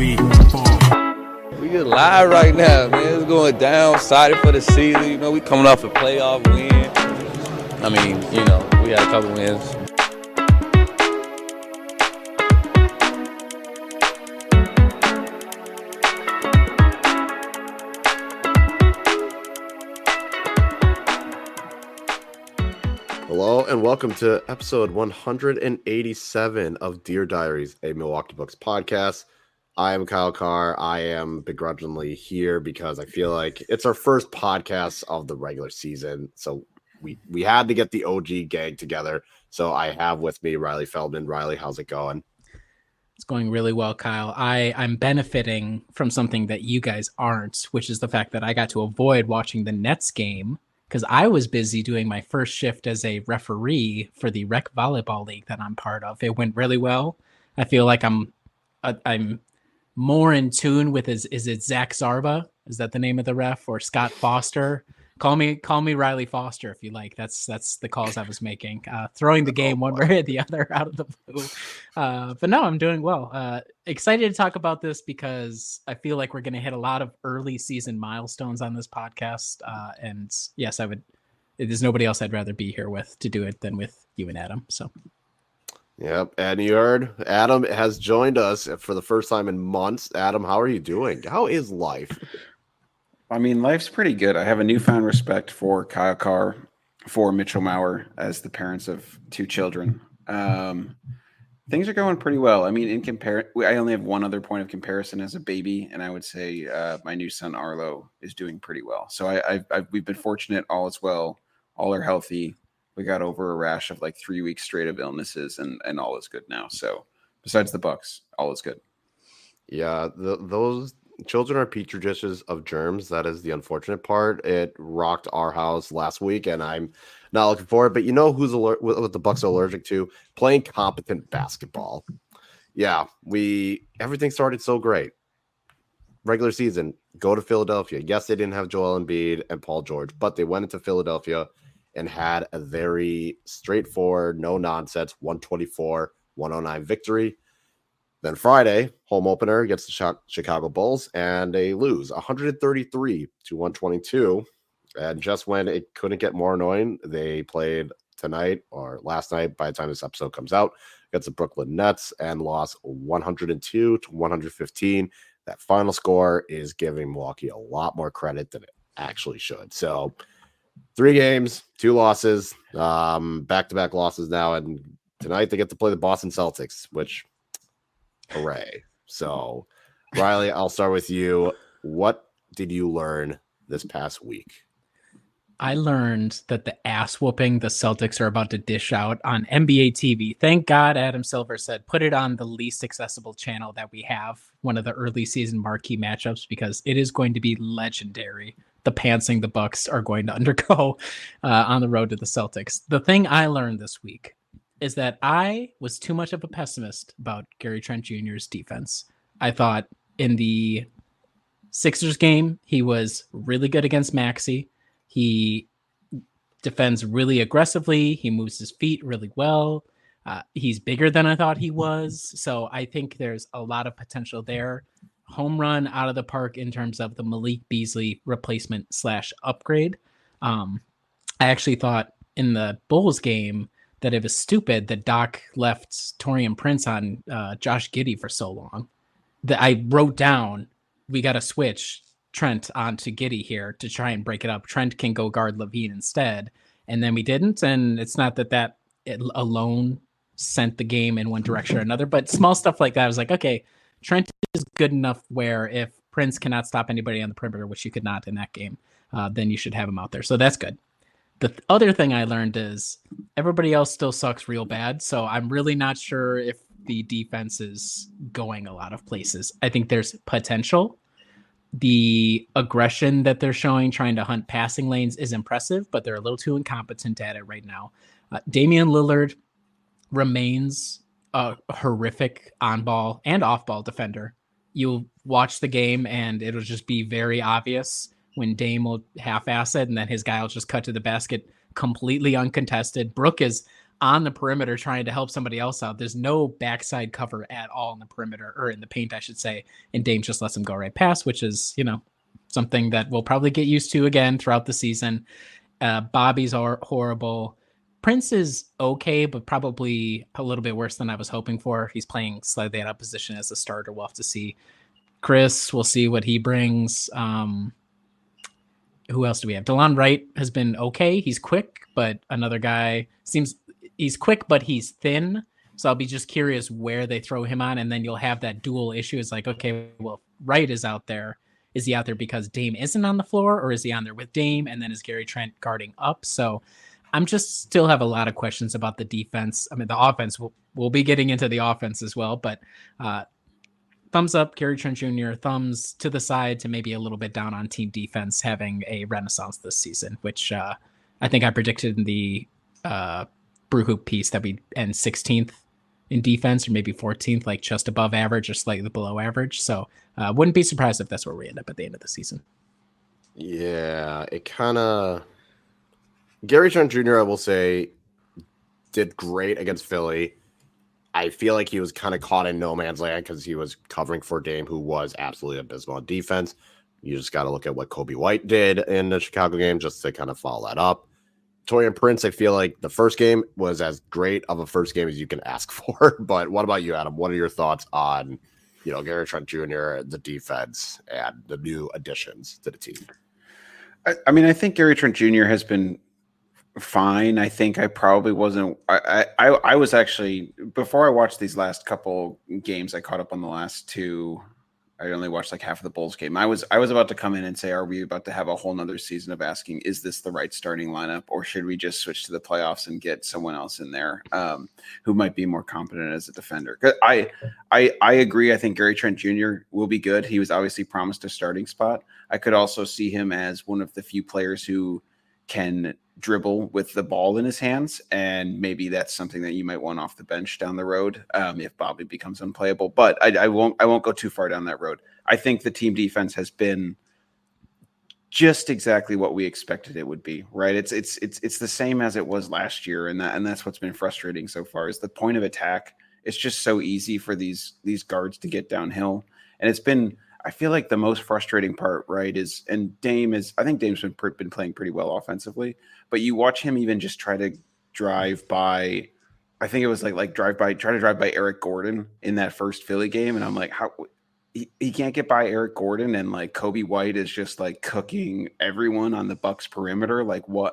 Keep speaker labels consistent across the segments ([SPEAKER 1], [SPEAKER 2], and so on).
[SPEAKER 1] 3, 4.
[SPEAKER 2] We just live right now, man. It's going down, excited for the season. You know, we coming off a playoff win. I mean, you know, we had a couple wins.
[SPEAKER 3] Hello and welcome to episode 187 of Deer Diaries, a Milwaukee Bucks podcast. I am Kyle Carr. I am begrudgingly here because I feel like it's our first podcast of the regular season. So we had to get the OG gang together. So I have with me Riley Feldman. Riley, how's it going?
[SPEAKER 4] It's going really well, Kyle. I'm benefiting from something that you guys aren't, which is the fact that I got to avoid watching the Nets game because I was busy doing my first shift as a referee for the rec volleyball league that I'm part of. It went really well. I feel like I'm more in tune with is it Zach Zarba? Is that the name of the ref, or Scott Foster? Call me Riley Foster if you like. That's the calls I was making. Throwing the game one way or the other out of the blue. But no, I'm doing well. Excited to talk about this because I feel like we're going to hit a lot of early season milestones on this podcast. And yes, there's nobody else I'd rather be here with to do it than with you and Adam. So.
[SPEAKER 3] Yep. And you heard Adam has joined us for the first time in months. Adam, how are you doing? How is life?
[SPEAKER 5] I mean, life's pretty good. I have a newfound respect for Kyle Carr, for Mitchell Mauer as the parents of two children. Things are going pretty well. I mean, I only have one other point of comparison as a baby, and I would say my new son Arlo is doing pretty well. So we've been fortunate. All is well. All are healthy. We got over a rash of like 3 weeks straight of illnesses, and all is good now. So besides the Bucks, all is good.
[SPEAKER 3] Yeah, those children are petri dishes of germs. That is the unfortunate part. It rocked our house last week, and I'm not looking for it. But you know who's what the Bucks are allergic to? Playing competent basketball. Yeah, everything started so great. Regular season, go to Philadelphia. Yes, they didn't have Joel Embiid and Paul George, but they went into Philadelphia and had a very straightforward, no nonsense 124-109 victory. Then Friday, home opener against the Chicago Bulls, and they lose 133-122. And just when it couldn't get more annoying, they played tonight or last night by the time this episode comes out against the Brooklyn Nets and lost 102-115. That final score is giving Milwaukee a lot more credit than it actually should. So 3 games, 2 losses, back-to-back losses now. And tonight they get to play the Boston Celtics, which... hooray. So, Riley, I'll start with you. What did you learn this past week?
[SPEAKER 4] I learned that the ass whooping the Celtics are about to dish out on NBA TV. Thank God Adam Silver said, put it on the least accessible channel that we have, one of the early season marquee matchups, because it is going to be legendary. The pantsing the Bucks are going to undergo on the road to the Celtics. The thing I learned this week is that I was too much of a pessimist about Gary Trent Jr.'s defense. I thought in the Sixers game, he was really good against Maxey. He defends really aggressively. He moves his feet really well. He's bigger than I thought he was. So I think there's a lot of potential there. Home run out of the park in terms of the Malik Beasley replacement / upgrade. I actually thought in the Bulls game that it was stupid that Doc left Taurean Prince on Josh Giddey for so long. That I wrote down, we got to switch Trent onto Giddey here to try and break it up. Trent can go guard Levine instead. And then we didn't. And it's not that it alone sent the game in one direction or another, but small stuff like that. I was like, okay, Trent is good enough where if Prince cannot stop anybody on the perimeter, which you could not in that game, then you should have him out there. So that's good. The other thing I learned is everybody else still sucks real bad. So I'm really not sure if the defense is going a lot of places. I think there's potential. The aggression that they're showing, trying to hunt passing lanes, is impressive, but they're a little too incompetent at it right now. Damian Lillard remains a horrific on-ball and off-ball defender. You'll watch the game and it'll just be very obvious when Dame will half-ass it, and then his guy will just cut to the basket completely uncontested. Brook is on the perimeter trying to help somebody else out. There's no backside cover at all in the perimeter, or in the paint, I should say. And Dame just lets him go right past, which is, something that we'll probably get used to again throughout the season. Bobby's horrible. Prince is okay, but probably a little bit worse than I was hoping for. He's playing slightly out of position as a starter. We'll have to see. Chris, we'll see what he brings. Who else do we have? DeLon Wright has been okay. He's quick, but another guy seems he's quick, but he's thin. So I'll be just curious where they throw him on. And then you'll have that dual issue. It's like, okay, well, Wright is out there. Is he out there because Dame isn't on the floor, or is he on there with Dame? And then is Gary Trent guarding up? So I'm just still have a lot of questions about the defense. I mean, the offense, we'll be getting into the offense as well, but thumbs up, Gary Trent Jr., thumbs to the side to maybe a little bit down on team defense having a renaissance this season, which I think I predicted in the Brewhoop piece that we end 16th in defense, or maybe 14th, like just above average or slightly below average. So wouldn't be surprised if that's where we end up at the end of the season.
[SPEAKER 3] Yeah, it kind of... Gary Trent Jr., I will say, did great against Philly. I feel like he was kind of caught in no man's land because he was covering for Dame, who was absolutely abysmal on defense. You just got to look at what Kobe White did in the Chicago game just to kind of follow that up. Taurean Prince, I feel like the first game was as great of a first game as you can ask for. But what about you, Adam? What are your thoughts on, Gary Trent Jr., the defense, and the new additions to the team?
[SPEAKER 5] I mean, I think Gary Trent Jr. has been fine. I think I probably wasn't. I was actually, before I watched these last couple games, I caught up on the last two. I only watched like half of the Bulls game. I was about to come in and say, are we about to have a whole nother season of asking, is this the right starting lineup, or should we just switch to the playoffs and get someone else in there who might be more competent as a defender? I agree. I think Gary Trent Jr. will be good. He was obviously promised a starting spot. I could also see him as one of the few players who can dribble with the ball in his hands, and maybe that's something that you might want off the bench down the road if Bobby becomes unplayable. But I won't go too far down that road. I think the team defense has been just exactly what we expected it would be. Right? It's the same as it was last year, and that's what's been frustrating so far. Is the point of attack? It's just so easy for these guards to get downhill, and it's been. I feel like the most frustrating part, right, is, and I think Dame's been playing pretty well offensively, but you watch him even just try to drive by, I think it was try to drive by Eric Gordon in that first Philly game. And I'm like, how he can't get by Eric Gordon, and like Kobe White is just like cooking everyone on the Bucks perimeter. Like what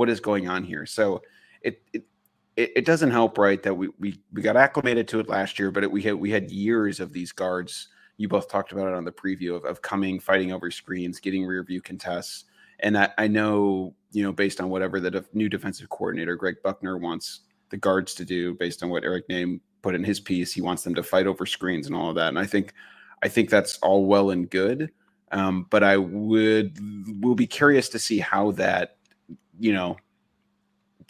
[SPEAKER 5] is going on here? So it doesn't help, right, that we got acclimated to it last year, but we had years of these guards. You both talked about it on the preview of coming, fighting over screens, getting rear view contests. And I know, based on whatever the new defensive coordinator, Greg Buckner, wants the guards to do, based on what Eric Name put in his piece, he wants them to fight over screens and all of that. And I think that's all well and good. But I will be curious to see how that,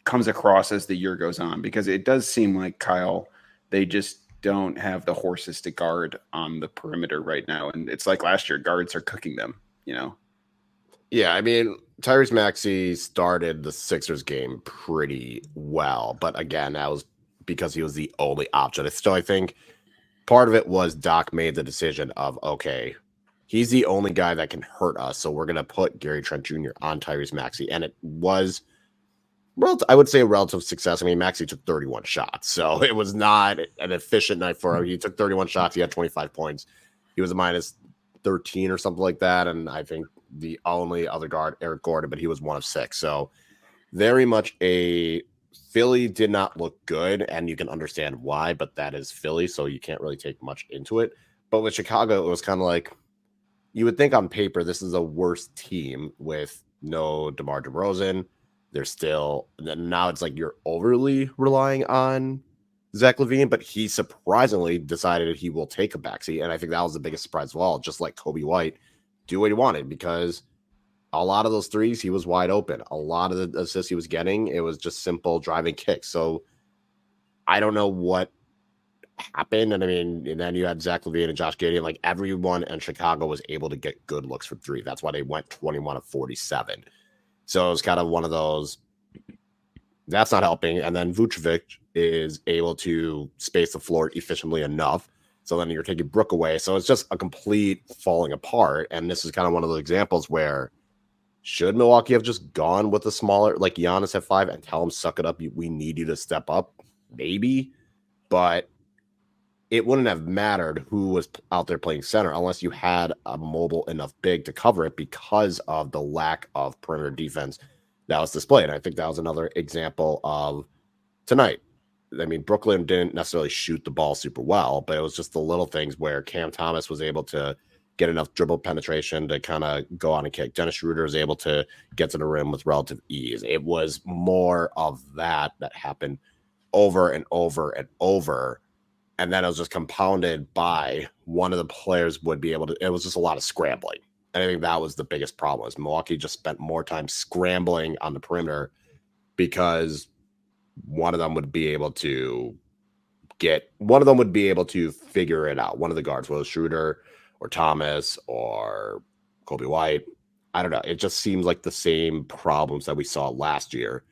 [SPEAKER 5] comes across as the year goes on, because it does seem like, Kyle, they just don't have the horses to guard on the perimeter right now. And it's like last year, guards are cooking them,
[SPEAKER 3] Yeah, I mean, Tyrese Maxey started the Sixers game pretty well. But again, that was because he was the only option. I think part of it was Doc made the decision of, okay, he's the only guy that can hurt us, so we're going to put Gary Trent Jr. on Tyrese Maxey. And it was, I would say, a relative success. I mean, Maxey took 31 shots, so it was not an efficient night for him. He took 31 shots. He had 25 points. He was a minus 13 or something like that. And I think the only other guard, Eric Gordon, but he was 1 of 6. So very much Philly did not look good, and you can understand why, but that is Philly, so you can't really take much into it. But with Chicago, it was kind of like, you would think on paper this is a worse team with no DeMar DeRozan. They're still, now it's like you're overly relying on Zach LaVine, but he surprisingly decided he will take a backseat. And I think that was the biggest surprise of all, just like Kobe White, do what he wanted, because a lot of those threes, he was wide open. A lot of the assists he was getting, it was just simple driving kicks. So I don't know what happened. And I mean, and then you had Zach LaVine and Josh Giddey, like everyone in Chicago was able to get good looks from three. That's why they went 21 of 47. So it was kind of one of those, That's not helping. And then Vucevic is able to space the floor efficiently enough. So then you're taking Brook away. So it's just a complete falling apart. And this is kind of one of those examples where should Milwaukee have just gone with a smaller, like Giannis at 5 and tell him, suck it up, we need you to step up? Maybe. But it wouldn't have mattered who was out there playing center unless you had a mobile enough big to cover it because of the lack of perimeter defense that was displayed. And I think that was another example of tonight. I mean, Brooklyn didn't necessarily shoot the ball super well, but it was just the little things where Cam Thomas was able to get enough dribble penetration to kind of go on and kick. Dennis Schroeder was able to get to the rim with relative ease. It was more of that happened over and over and over. And then it was just compounded by one of the players would be able to, it was just a lot of scrambling. And I think that was the biggest problem is Milwaukee just spent more time scrambling on the perimeter because one of them would be able to figure it out. One of the guards, whether Schroeder or Thomas or Kobe White. I don't know. It just seems like the same problems that we saw last year.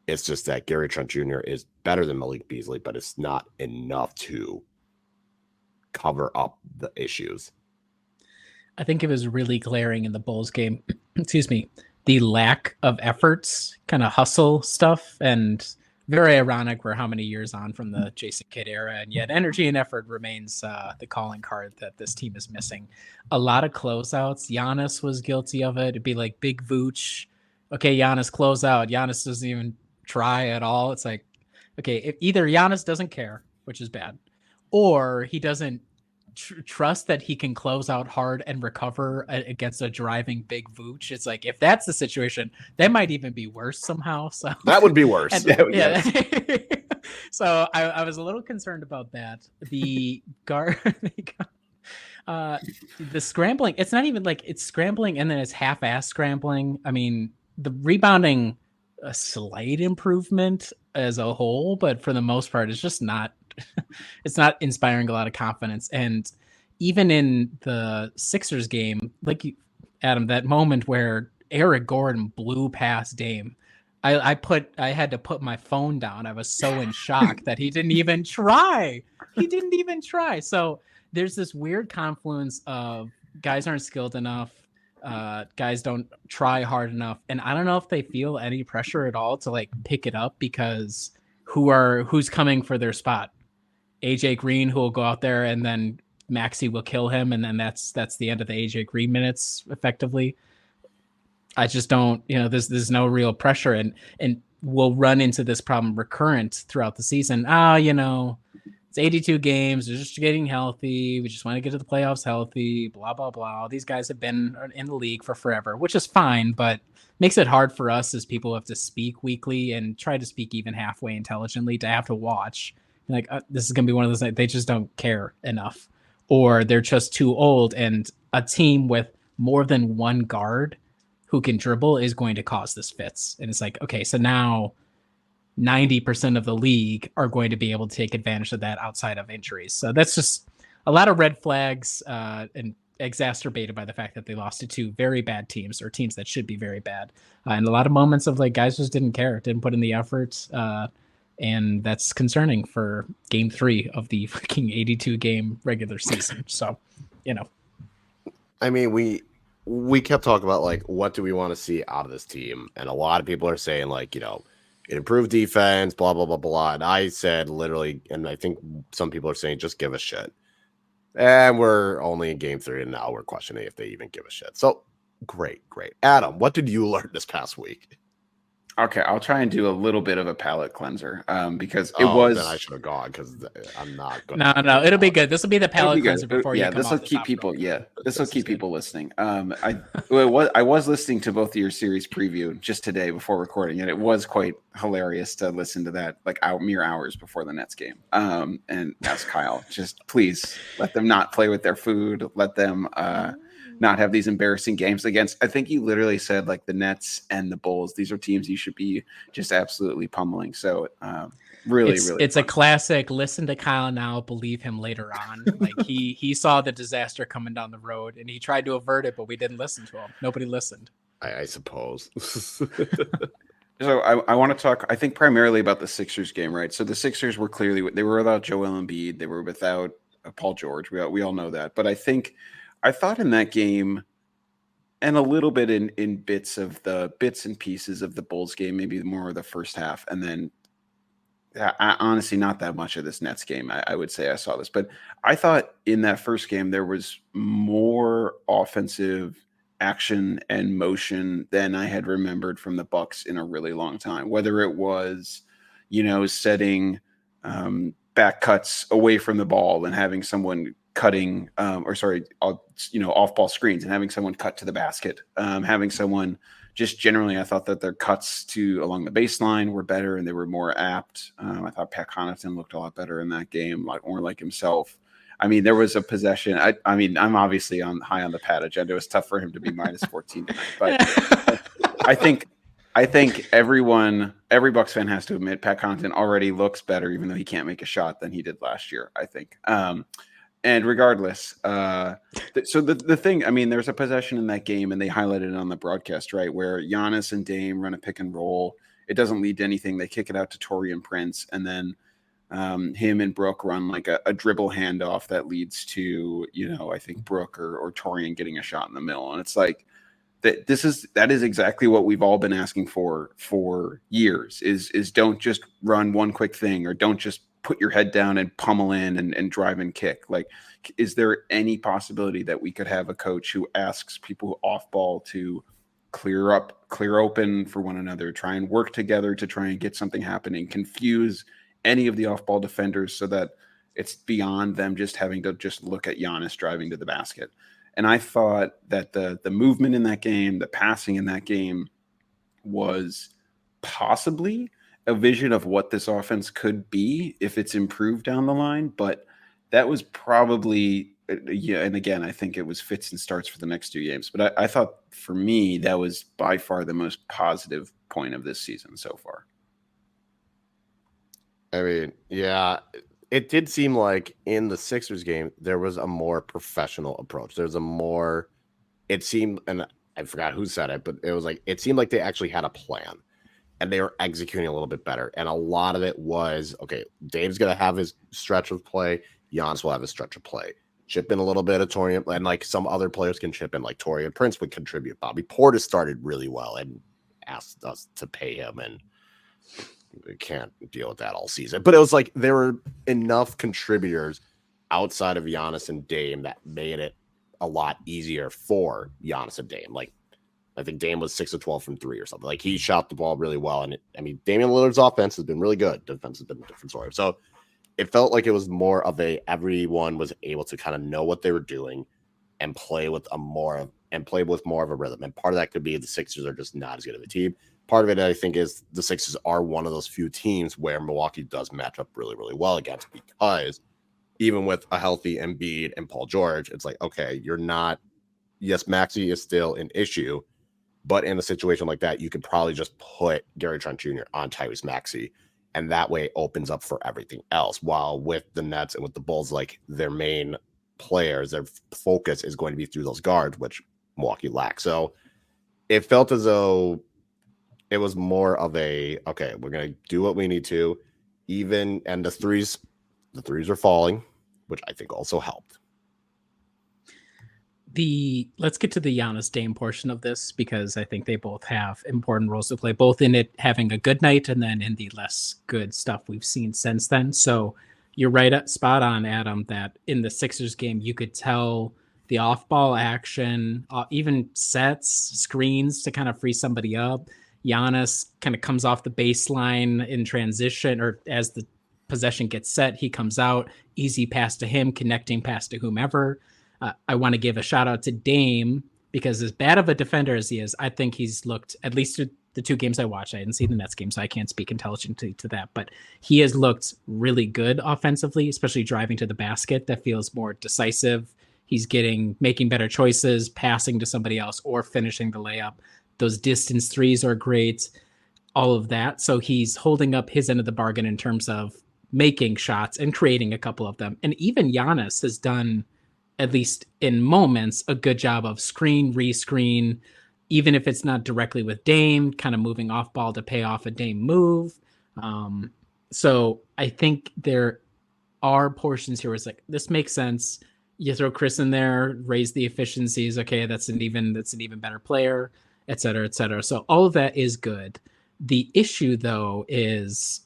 [SPEAKER 3] It's just that Gary Trent Jr. is better than Malik Beasley, but it's not enough to cover up the issues.
[SPEAKER 4] I think it was really glaring in the Bulls game. Excuse me. The lack of efforts, kind of hustle stuff, and very ironic we're how many years on from the Jason Kidd era, and yet energy and effort remains the calling card that this team is missing. A lot of closeouts. Giannis was guilty of it. It'd be like big Vooch. Okay, Giannis close out. Giannis doesn't even try at all. It's like, okay, if either Giannis doesn't care, which is bad, or he doesn't trust that he can close out hard and recover against a driving big Vooch. It's like, if that's the situation, that might even be worse somehow. So
[SPEAKER 3] that would be worse.
[SPEAKER 4] Yeah. So I was a little concerned about that. The guard, the scrambling, it's not even like it's scrambling and then it's half-ass scrambling. I mean, the rebounding, a slight improvement as a whole, but for the most part, it's just not, it's not inspiring a lot of confidence. And even in the Sixers game, like Adam, that moment where Eric Gordon blew past Dame, I had to put my phone down. I was so in shock that he didn't even try. So there's this weird confluence of guys aren't skilled enough. Guys don't try hard enough. And I don't know if they feel any pressure at all to like pick it up because who's coming for their spot? AJ Green, who will go out there and then Maxey will kill him. And then that's the end of the AJ Green minutes effectively. I just don't, there's no real pressure and we'll run into this problem recurrent throughout the season. It's 82 games. They're just getting healthy. We just want to get to the playoffs healthy, blah, blah, blah. These guys have been in the league for forever, which is fine, but makes it hard for us as people who have to speak weekly and try to speak even halfway intelligently to have to watch. Like, this is going to be one of those, they just don't care enough, or they're just too old. And a team with more than one guard who can dribble is going to cause this fits. And it's like, okay, so now 90% of the league are going to be able to take advantage of that outside of injuries. So that's just a lot of red flags and exacerbated by the fact that they lost to two very bad teams or teams that should be very bad. And a lot of moments of like guys just didn't care, didn't put in the effort. And that's concerning for game 3 of the fucking 82 game regular season. So,
[SPEAKER 3] I mean, we kept talking about like, what do we want to see out of this team? And a lot of people are saying like, improved defense, blah, blah, blah, blah. And I said literally, and I think some people are saying, just give a shit. And we're only in game 3, and now we're questioning if they even give a shit. So great. Adam, what did you learn this past week?
[SPEAKER 5] Okay, I'll try and do a little bit of a palate cleanser because it was.
[SPEAKER 3] Then I should have gone because I'm not going.
[SPEAKER 4] No, it'll be good. This will be the palate cleanser before you come
[SPEAKER 5] this will keep people. Yeah, this will keep people listening. I was listening to both of your series preview just today before recording, and it was quite hilarious to listen to that like mere hours before the Nets game. And ask Kyle, just please let them not play with their food. Let them not have these embarrassing games against. I think you literally said like the Nets and the Bulls. These are teams you should be just absolutely pummeling. So really,
[SPEAKER 4] it's a classic. Listen to Kyle now, believe him later on. Like he saw the disaster coming down the road and he tried to avert it, but we didn't listen to him. Nobody listened.
[SPEAKER 3] I suppose.
[SPEAKER 5] So I want to talk, I think, primarily about the Sixers game, right? So the Sixers were clearly, they were without Joel Embiid. They were without Paul George. We all know that. But I thought in that game, and a little bit in bits and pieces of the Bulls game, maybe more of the first half. And then honestly, not that much of this Nets game. I would say I saw this, but I thought in that first game there was more offensive action and motion than I had remembered from the Bucks in a really long time. Whether it was, setting back cuts away from the ball and having someone cutting, off ball screens and having someone cut to the basket, having someone. Just generally, I thought that their cuts along the baseline were better and they were more apt. I thought Pat Connaughton looked a lot better in that game, more like himself. I mean, there was a possession. I mean, I'm obviously high on the Pat agenda. It was tough for him to be minus 14 tonight, but I think every Bucks fan has to admit Pat Connaughton already looks better, even though he can't make a shot, than he did last year, I think. And regardless, so the thing, I mean, there's a possession in that game, and they highlighted it on the broadcast, right, where Giannis and Dame run a pick and roll. It doesn't lead to anything. They kick it out to Taurean Prince, and then him and Brooke run like a dribble handoff that leads to, I think Brooke or Taurean getting a shot in the middle. And it's like that is exactly what we've all been asking for years is don't just run one quick thing, or don't just put your head down and pummel in and drive and kick. Like, is there any possibility that we could have a coach who asks people off ball to clear open for one another, try and work together to try and get something happening, confuse any of the off ball defenders so that it's beyond them just having to just look at Giannis driving to the basket? And I thought that the movement in that game, the passing in that game was possibly a vision of what this offense could be if it's improved down the line. But that was probably, and again, I think it was fits and starts for the next 2 games. But I thought for me, that was by far the most positive point of this season so far.
[SPEAKER 3] I mean, yeah, it did seem like in the Sixers game, there was a more professional approach. It seemed, and I forgot who said it, but it seemed like they actually had a plan. And they were executing a little bit better. And a lot of it was, okay, Dave's going to have his stretch of play. Giannis will have his stretch of play. Chip in a little bit of Taurean, and like some other players can chip in, like Taurean Prince would contribute. Bobby Portis started really well and asked us to pay him, and we can't deal with that all season. But it was like there were enough contributors outside of Giannis and Dame that made it a lot easier for Giannis and Dame. Like, I think Dame was 6 of 12 from 3 or something. Like, he shot the ball really well. And Damian Lillard's offense has been really good. Defense has been a different story. So it felt like it was more of everyone was able to kind of know what they were doing and play with more of a rhythm. And part of that could be the Sixers are just not as good of a team. Part of it, I think, is the Sixers are one of those few teams where Milwaukee does match up really, really well against, because even with a healthy Embiid and Paul George, it's like, okay, yes, Maxey is still an issue. But in a situation like that, you could probably just put Gary Trent Jr. on Tyrese Maxey, and that way it opens up for everything else. While with the Nets and with the Bulls, like, their main players, their focus is going to be through those guards, which Milwaukee lacks. So it felt as though it was more of okay, we're going to do what we need to, and the threes are falling, which I think also helped.
[SPEAKER 4] Let's get to the Giannis Dame portion of this, because I think they both have important roles to play, both in it having a good night and then in the less good stuff we've seen since then. So you're right, spot on, Adam, that in the Sixers game, you could tell the off-ball action, even sets, screens to kind of free somebody up. Giannis kind of comes off the baseline in transition, or as the possession gets set, he comes out, easy pass to him, connecting pass to whomever. I want to give a shout out to Dame, because as bad of a defender as he is, I think he's looked, at least through the 2 games I watched, I didn't see the Nets game, so I can't speak intelligently to that, but he has looked really good offensively, especially driving to the basket. That feels more decisive. He's making better choices, passing to somebody else, or finishing the layup. Those distance threes are great, all of that. So he's holding up his end of the bargain in terms of making shots and creating a couple of them. And even Giannis has done, at least in moments, a good job of screen, rescreen, even if it's not directly with Dame, kind of moving off ball to pay off a Dame move. So I think there are portions here where it's like, this makes sense. You throw Chris in there, raise the efficiencies. Okay, that's an even better player, et cetera, et cetera. So all of that is good. The issue, though, is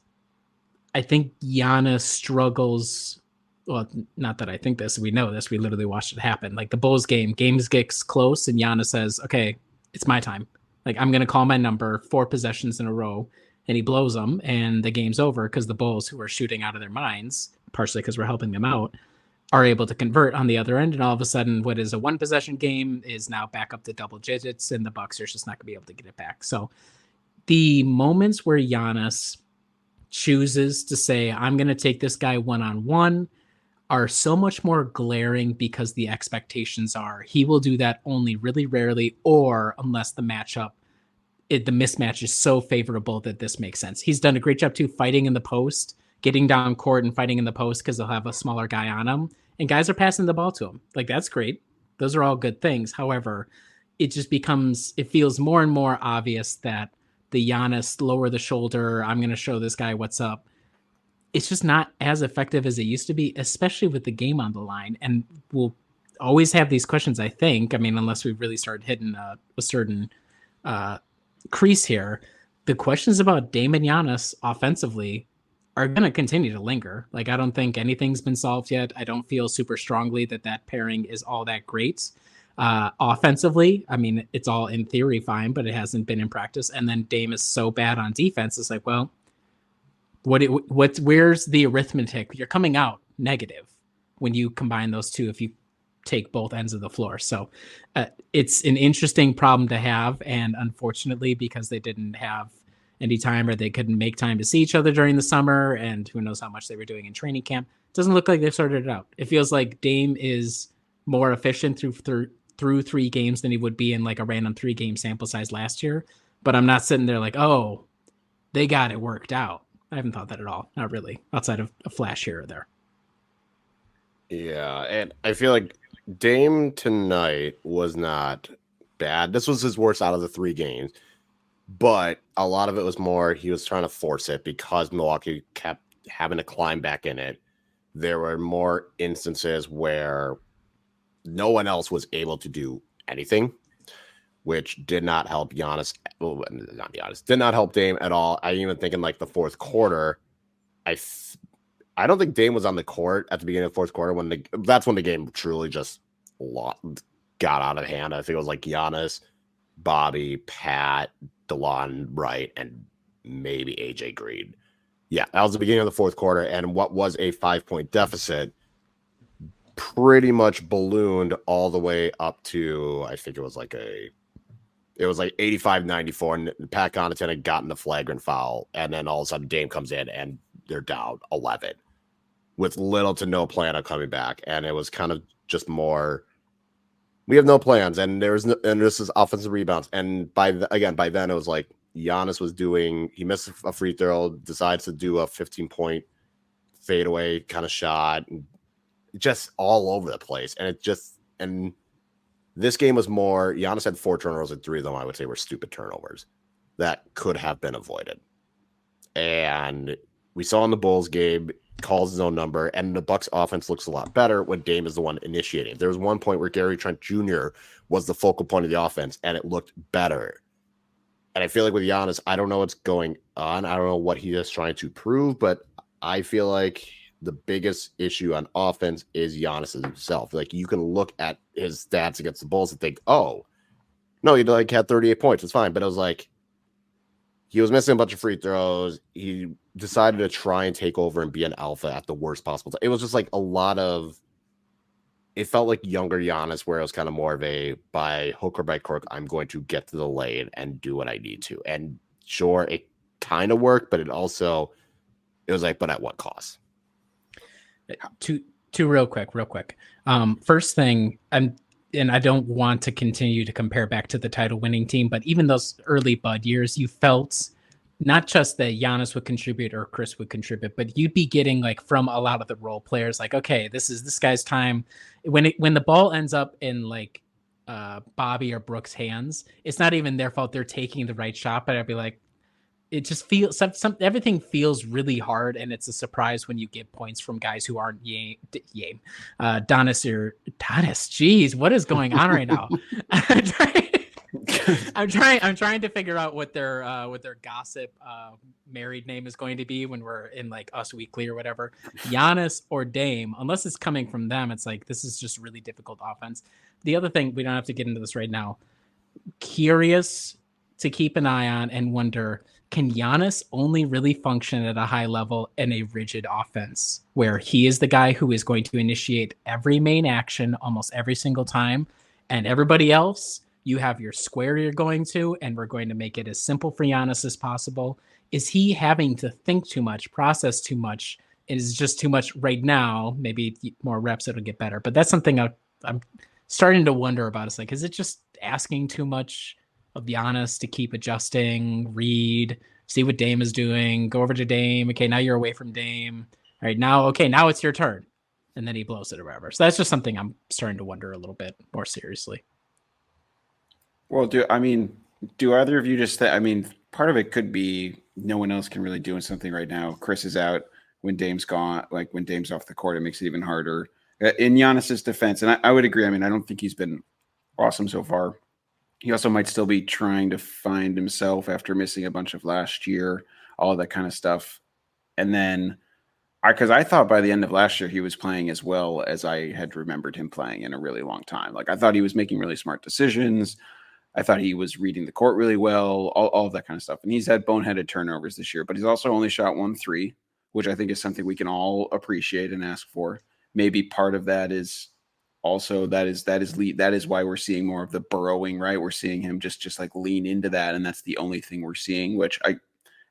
[SPEAKER 4] I think Giannis struggles. Well, not that I think this. We know this. We literally watched it happen. Like the Bulls games gets close, and Giannis says, okay, it's my time. Like, I'm going to call my number 4 possessions in a row, and he blows them, and the game's over because the Bulls, who are shooting out of their minds, partially because we're helping them out, are able to convert on the other end. And all of a sudden, what is a 1-possession game is now back up to double digits, and the Bucks are just not going to be able to get it back. So the moments where Giannis chooses to say, I'm going to take this guy one-on-one, are so much more glaring because the expectations are he will do that only really rarely, or unless the matchup, the mismatch is so favorable that this makes sense. He's done a great job too, fighting in the post, getting down court and fighting in the post because they'll have a smaller guy on him, and guys are passing the ball to him. Like, that's great. Those are all good things. However, it just it feels more and more obvious that the Giannis lower the shoulder, I'm going to show this guy what's up, it's just not as effective as it used to be, especially with the game on the line. And we'll always have these questions, I think. I mean, unless we really start hitting a certain crease here, the questions about Dame and Giannis offensively are going to continue to linger. Like, I don't think anything's been solved yet. I don't feel super strongly that pairing is all that great. Offensively, I mean, it's all in theory fine, but it hasn't been in practice. And then Dame is so bad on defense. It's like, well, where's the arithmetic? You're coming out negative when you combine those two, if you take both ends of the floor. So it's an interesting problem to have. And unfortunately, because they didn't have any time, or they couldn't make time to see each other during the summer, and who knows how much they were doing in training camp, it doesn't look like they've sorted it out. It feels like Dame is more efficient through 3 games than he would be in like a random 3-game sample size last year. But I'm not sitting there like, oh, they got it worked out. I haven't thought that at all. Not really, outside of a flash here or there.
[SPEAKER 3] Yeah, and I feel like Dame tonight was not bad. This was his worst out of the 3 games, but a lot of it was more he was trying to force it because Milwaukee kept having to climb back in it. There were more instances where no one else was able to do anything, which did not help Giannis. Well, not Giannis, did not help Dame at all. I even think in like the fourth quarter, I don't think Dame was on the court at the beginning of the fourth quarter that's when the game truly just got out of hand. I think it was like Giannis, Bobby, Pat, DeLon Wright, and maybe AJ Green. Yeah, that was the beginning of the fourth quarter, and what was a 5-point deficit pretty much ballooned all the way up to, I think it was like 85-94, and Pat Connaughton had gotten the flagrant foul, and then all of a sudden Dame comes in and they're down 11 with little to no plan on coming back. And it was kind of just more, we have no plans, and this is offensive rebounds. And by then it was like Giannis he missed a free throw, decides to do a 15-point fadeaway kind of shot, and just all over the place. And this game was more, Giannis had 4 turnovers, and 3 of them I would say were stupid turnovers that could have been avoided. And we saw in the Bulls game, calls his own number, and the Bucks offense looks a lot better when Dame is the one initiating. There was one point where Gary Trent Jr. was the focal point of the offense, and it looked better. And I feel like with Giannis, I don't know what's going on. I don't know what he is trying to prove, but I feel like the biggest issue on offense is Giannis himself. Like, you can look at his stats against the Bulls and think, oh, no, he like had 38 points. It's fine. But it was like, he was missing a bunch of free throws. He decided to try and take over and be an alpha at the worst possible time. It was just like it felt like younger Giannis, where it was kind of more of a, by hook or by crook, I'm going to get to the lane and do what I need to. And sure, it kind of worked, but it was like, but at what cost?
[SPEAKER 4] Two real quick. First thing, and I don't want to continue to compare back to the title winning team, but even those early Bud years, you felt not just that Giannis would contribute or Chris would contribute, but you'd be getting like from a lot of the role players, like, okay, this is this guy's time. When the ball ends up in like Bobby or Brooks' hands. It's not even their fault they're taking the right shot, but I'd be like, it just feels everything feels really hard, and it's a surprise when you get points from guys who aren't Donis or Donis. Jeez, what is going on right now? I'm trying to figure out what their gossip married name is going to be when we're in like Us Weekly or whatever. Giannis or Dame, unless it's coming from them, it's like this is just really difficult offense. The other thing, we don't have to get into this right now. Curious to keep an eye on and wonder, can Giannis only really function at a high level in a rigid offense where he is the guy who is going to initiate every main action almost every single time, and everybody else, you have your square you're going to, and we're going to make it as simple for Giannis as possible? Is he having to think too much, process too much? It is just too much right now. Maybe more reps, it'll get better. But that's something I'm starting to wonder about. It's like, is it just asking too much of Giannis to keep adjusting, read, see what Dame is doing, go over to Dame. Okay, now you're away from Dame. All right, now it's your turn. And then he blows it or whatever. So that's just something I'm starting to wonder a little bit more seriously.
[SPEAKER 5] Well, do either of you just part of it could be no one else can really do something right now. Chris is out. When Dame's gone, like when Dame's off the court, it makes it even harder. In Giannis's defense, and I would agree. I don't think he's been awesome so far. He also might still be trying to find himself after missing a bunch of last year, all of that kind of stuff. And then, because I thought by the end of last year he was playing as well as I had remembered him playing in a really long time. Like I thought he was making really smart decisions. I thought he was reading the court really well, all of that kind of stuff. And he's had boneheaded turnovers this year, but he's also only shot 1 3, which I think is something we can all appreciate and ask for. Maybe part of that is also that is why we're seeing more of the burrowing, right? We're seeing him just like lean into that, and that's the only thing we're seeing, which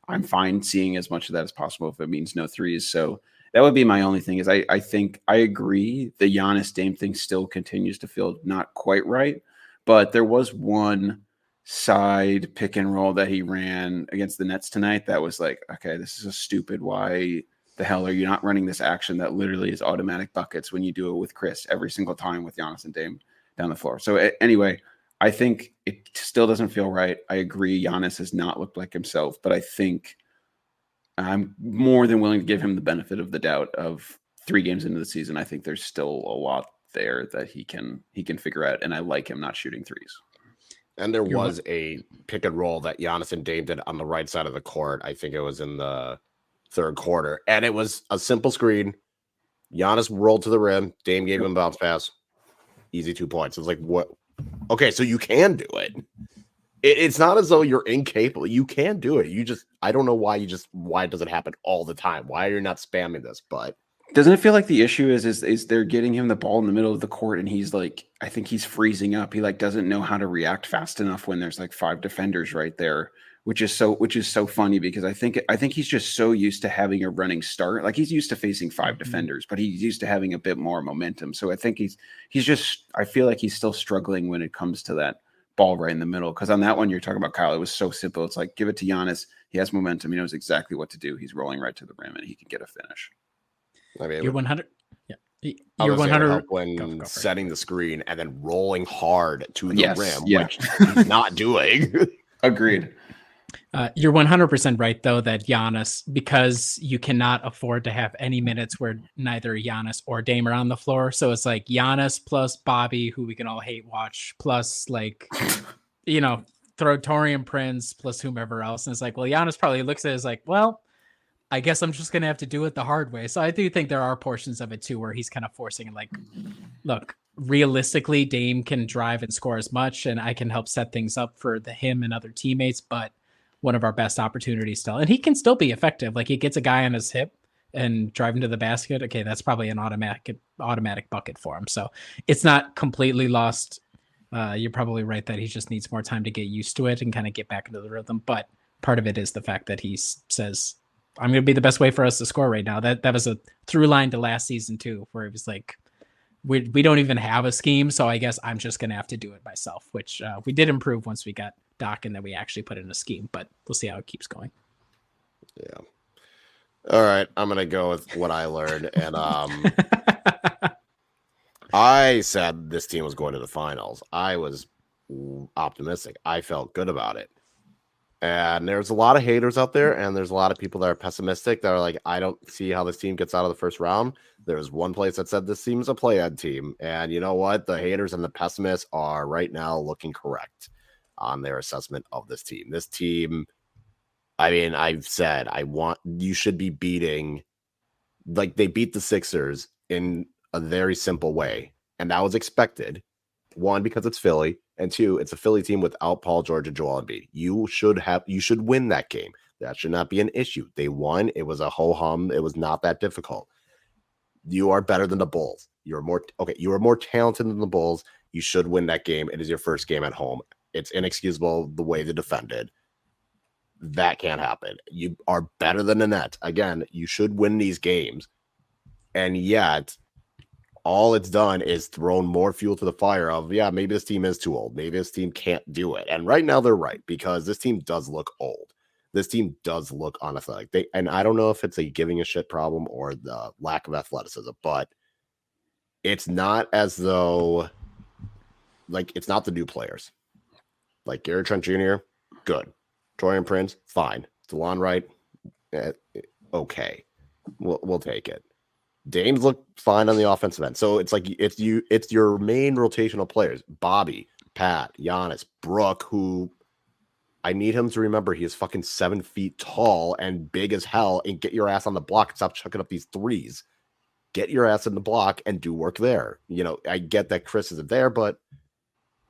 [SPEAKER 5] I'm fine seeing as much of that as possible if it means no threes. So that would be my only thing. Is I think I agree the Giannis Dame thing still continues to feel not quite right, but there was one side pick and roll that he ran against the Nets tonight that was like, okay, this is a stupid. Why the hell are you not running this action that literally is automatic buckets when you do it with Chris every single time with Giannis and Dame down the floor? So anyway, I think it still doesn't feel right. I agree. Giannis has not looked like himself, but I think I'm more than willing to give him the benefit of the doubt of 3 games into the season. I think there's still a lot there that he can figure out. And I like him not shooting threes.
[SPEAKER 3] And there was a pick and roll that Giannis and Dame did on the right side of the court. I think it was in the third quarter. And it was a simple screen. Giannis rolled to the rim. Dame gave him a bounce pass. Easy 2 points. It was like, what? Okay, so you can do it. It's not as though you're incapable. You can do it. I don't know why it doesn't happen all the time. Why are you not spamming this? But
[SPEAKER 5] doesn't it feel like the issue is they're getting him the ball in the middle of the court and he's like, I think he's freezing up. He like doesn't know how to react fast enough when there's like 5 defenders right there, which is so funny because I think he's just so used to having a running start. Like he's used to facing 5 defenders, but he's used to having a bit more momentum. So I think I feel like he's still struggling when it comes to that ball right in the middle. Because on that one you're talking about, Kyle, it was so simple. It's like, give it to Giannis. He has momentum. He knows exactly what to do. He's rolling right to the rim and he can get a finish.
[SPEAKER 3] I mean,
[SPEAKER 4] you're 100. Yeah,
[SPEAKER 3] you're 100 when setting the screen and then rolling hard to the rim, which he's not doing.
[SPEAKER 5] Agreed.
[SPEAKER 4] You're 100% right, though, that Giannis, because you cannot afford to have any minutes where neither Giannis or Dame are on the floor. So it's like Giannis plus Bobby, who we can all hate watch, plus like, throw Torian Prince plus whomever else. And it's like, well, Giannis probably looks at it as like, well, I guess I'm just going to have to do it the hard way. So I do think there are portions of it, too, where he's kind of forcing it. Like, look, realistically, Dame can drive and score as much, and I can help set things up for him and other teammates. But one of our best opportunities still. And he can still be effective. Like he gets a guy on his hip and drive him to the basket. Okay, that's probably an automatic bucket for him. So it's not completely lost. You're probably right that he just needs more time to get used to it and kind of get back into the rhythm. But part of it is the fact that he says, I'm going to be the best way for us to score right now. That was a through line to last season too, where it was like, we don't even have a scheme. So I guess I'm just going to have to do it myself, which we did improve once we got Doc and then we actually put in a scheme, but we'll see how it keeps going.
[SPEAKER 3] Yeah. All right. I'm going to go with what I learned. And I said this team was going to the finals. I was optimistic. I felt good about it. And there's a lot of haters out there, and there's a lot of people that are pessimistic that are like, I don't see how this team gets out of the first round. There's one place that said this team's a play-in team. And you know what? The haters and the pessimists are right now looking correct on their assessment of this team. This team, I mean, I've said you should be beating, like they beat the Sixers in a very simple way. And that was expected. One, because it's Philly, and two, it's a Philly team without Paul George and Joel Embiid. You should win that game. That should not be an issue. They won. It was a ho-hum. It was not that difficult. You are better than the Bulls. You are more talented than the Bulls. You should win that game. It is your first game at home. It's inexcusable the way they defended. That can't happen. You are better than the Nets. Again, you should win these games. And yet, all it's done is thrown more fuel to the fire of, maybe this team is too old. Maybe this team can't do it. And right now they're right, because this team does look old. This team does look unathletic. And I don't know if it's a giving a shit problem or the lack of athleticism, but it's not as though, like, it's not the new players. Like Gary Trent Jr., good. Torian Prince, fine. DeLon Wright, okay. We'll take it. Dame's look fine on the offensive end. So it's like it's your main rotational players. Bobby, Pat, Giannis, Brooke, who I need him to remember he is fucking 7 feet tall and big as hell, and get your ass on the block and stop chucking up these threes. Get your ass in the block and do work there. You know, I get that Chris isn't there, but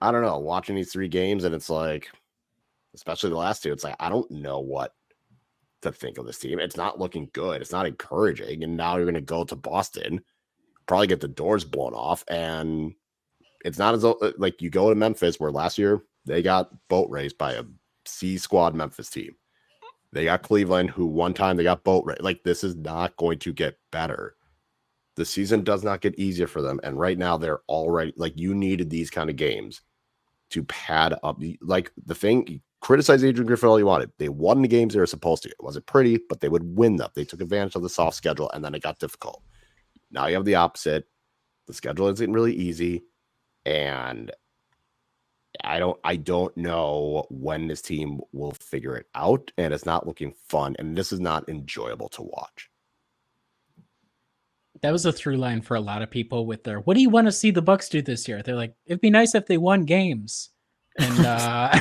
[SPEAKER 3] I don't know. Watching these 3 games, and it's like, especially the last 2, it's like I don't know what to think of this team. It's not looking good. It's not encouraging. And now you're going to go to Boston, probably get the doors blown off. And it's not as though, like, you go to Memphis, where last year they got boat raced by a C squad Memphis team. They got Cleveland, who one time they got boat raced. Like, this is not going to get better. The season does not get easier for them. And right now they're already, like, you needed these kind of games to pad up. Like, the thing, criticize Adrian Griffin all you wanted. They won the games they were supposed to. It wasn't pretty, but they would win them. They took advantage of the soft schedule, and then it got difficult. Now you have the opposite. The schedule isn't really easy, and I don't know when this team will figure it out, and it's not looking fun, and this is not enjoyable to watch.
[SPEAKER 4] That was a through line for a lot of people with their, what do you want to see the Bucks do this year? They're like, it'd be nice if they won games. And